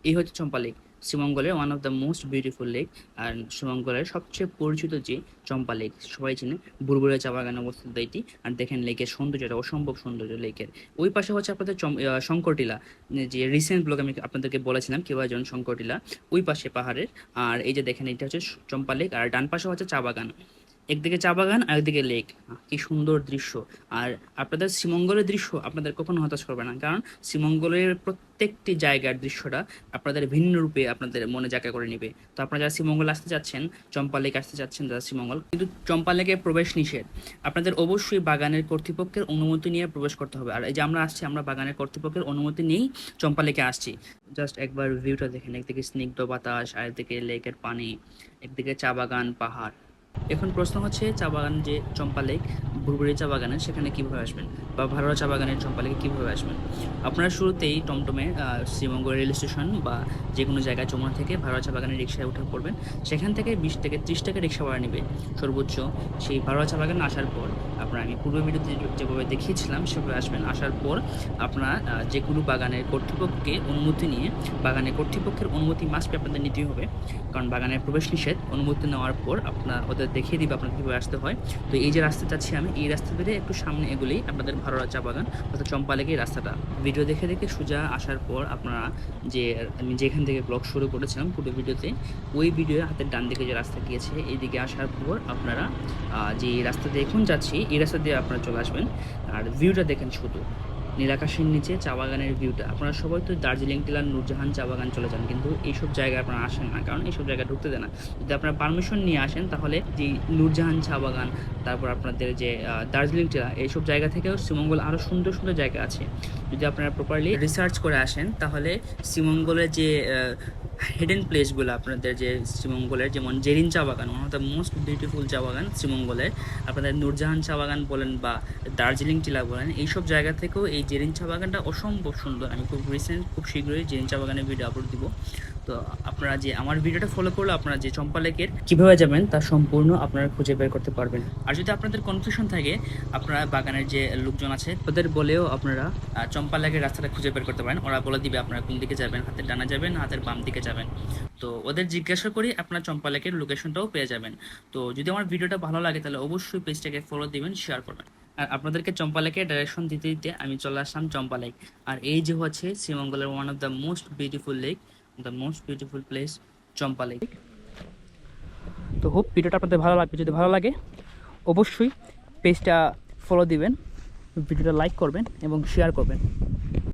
এই হচ্ছে চম্পা লেক, শ্রীমঙ্গলের one of the most beautiful lake. আর শ্রীমঙ্গলের সবচেয়ে পরিচিত যে চম্পা লেক সবাই চেনে, বুড়বুড়িয়া চা বাগানে অবস্থিত এটি। আর দেখেন লেকের সৌন্দর্যটা অসম্ভব সৌন্দর্য লেকের। ওই পাশে হচ্ছে আপনাদের শঙ্করটিলা, যে রিসেন্ট ব্লগ আমি আপনাদেরকে বলেছিলাম কীভাবে যেন শঙ্করটিলা ওই পাশে পাহাড়ের। আর এই যে দেখেন এটা হচ্ছে চম্পা লেক, আর ডান পাশে হচ্ছে চা বাগান। একদিকে চা বাগান আর একদিকে লেক, কি সুন্দর দৃশ্য। আর আপনাদের শ্রীমঙ্গলের দৃশ্য আপনাদের কখনো হতাশ করবে না, কারণ শ্রীমঙ্গলের প্রত্যেকটি জায়গার দৃশ্যটা আপনাদের ভিন্ন রূপে আপনাদের মনে জায়গা করে নেবে। তো আপনারা যারা শ্রীমঙ্গল আসতে যাচ্ছেন, চম্পা লেক আসতে যাচ্ছেন যারা শ্রীমঙ্গল, কিন্তু চম্পা লেকে প্রবেশ নিষেধ। আপনাদের অবশ্যই বাগানের কর্তৃপক্ষের অনুমতি নিয়ে প্রবেশ করতে হবে। আর এই যে আমরা আসছি, আমরা বাগানের কর্তৃপক্ষের অনুমতি নিয়েই চম্পা লেকে আসছি। জাস্ট একবার ভিউটা দেখেন, একদিকে স্নিগ্ধ বাতাস আর একদিকে লেকের পানি, একদিকে চা বাগান পাহাড়। এখন প্রশ্ন হচ্ছে চা বাগান যে চম্পা লেক, বুড়বুড়ি চা বাগানে সেখানে কীভাবে আসবেন, বা ভারোয়া চা বাগানের চম্পা লেকে কীভাবে আসবেন। আপনারা শুরুতেই টমটমে শ্রীমঙ্গল রেল স্টেশন বা যে কোনো জায়গায় যমুনা থেকে ভারোয়া চা বাগানের রিক্সায় উঠে পড়বেন। সেখান থেকে 20 থেকে 30 টাকা রিক্সা ভাড়া নেবে সর্বোচ্চ। সেই ভারোয়া চা বাগানে আসার পর আপনারা, আমি পূর্ব ভিডিওতে যেভাবে দেখিয়েছিলাম সেভাবে আসবেন। আসার পর আপনারা যে কোনো বাগানের কর্তৃপক্ষকে অনুমতি নিয়ে, বাগানের কর্তৃপক্ষের অনুমতি মাস্ট আপনাদের নিতেই হবে, কারণ বাগানের প্রবেশ নিষেধ। অনুমতি নেওয়ার পর আপনার ওদের দেখিয়ে দিবে আপনার কীভাবে আসতে হয়। তো এই যে রাস্তা যাচ্ছি আমি, এই রাস্তা ধরে একটু সামনে এগুলেই আপনাদের ভারোয়া চা বাগান অর্থাৎ চম্পা লেকের রাস্তাটা। ভিডিও দেখে দেখে সোজা আসার পর আপনারা, যে আমি যেখান থেকে ব্লগ শুরু করেছিলাম পুরো ভিডিওতে, ওই ভিডিও হাতের ডান দিকে যে রাস্তা গিয়েছে এইদিকে আসার পর আপনারা যে রাস্তা দিয়ে এখন যাচ্ছি এই রাস্তা দিয়ে আপনারা চলে আসবেন। আর ভিউটা দেখেন শুধু নীলাকাশের নিচে চা বাগানের ভিউটা। আপনারা সবাই তো দার্জিলিং টিলার নূরজাহান চা বাগান চলে যান, কিন্তু এইসব জায়গায় আপনারা আসেন না, কারণ এইসব জায়গায় ঢুকতে দেয় না। যদি আপনারা পারমিশন নিয়ে আসেন তাহলে যে নূরজাহান চা বাগান, তারপর আপনাদের যে দার্জিলিং টিলা, এইসব জায়গা থেকেও শ্রীমঙ্গল আরও সুন্দর সুন্দর জায়গা আছে। যদি আপনারা প্রপারলি রিসার্চ করে আসেন তাহলে শ্রীমঙ্গলের যে হিডেন প্লেসগুলো, আপনাদের যে শ্রীমঙ্গলের, যেমন জেরিন চা বাগান, one of the most beautiful চা বাগান শ্রীমঙ্গলের, আপনাদের নূরজাহান চা বাগান বলেন বা দার্জিলিং টিলা বলেন, এইসব জায়গা থেকেও এই জেরিন চা বাগানটা অসম্ভব সুন্দর। আমি খুব শীঘ্রই জেরিন চা বাগানের ভিডিও আপলোড দিব। তো আপনারা যে আমার ভিডিওটা ফলো করলে আপনারা যে চম্পা লেকের কীভাবে যাবেন তা সম্পূর্ণ আপনারা খুঁজে বের করতে পারবেন। আর যদি আপনাদের কনফিউশন থাকে, আপনারা বাগানের যে লোকজন আছে ওদের বলেও আপনারা চম্পা লেকের রাস্তাটা খুঁজে বের করতে পারেন। ওরা বলে দিবে আপনারা কোন দিকে যাবেন, হাতের ডানা যাবেন হাতের বাম দিকে যাবেন। তো ওদের জিজ্ঞাসা করি আপনার চম্পা লেকের লোকেশনটাও পেয়ে যাবেন। তো যদি আমার ভিডিওটা ভালো লাগে তাহলে অবশ্যই পেজটাকে ফলো দিবেন, শেয়ার করবেন। আর আপনাদেরকে চম্পা লেকের ডাইরেকশন দিতে দিতে আমি চলে আসলাম চম্পা লেক। আর এই যে হচ্ছে শ্রীমঙ্গলের one of the most beautiful lake, the most beautiful place Champa lake. তো হোপ ভিডিওটা আপনাদের ভালো লাগবে। যদি ভালো লাগে অবশ্যই পেজটা ফলো দিবেন, ভিডিওটা লাইক করবেন এবং শেয়ার করবেন।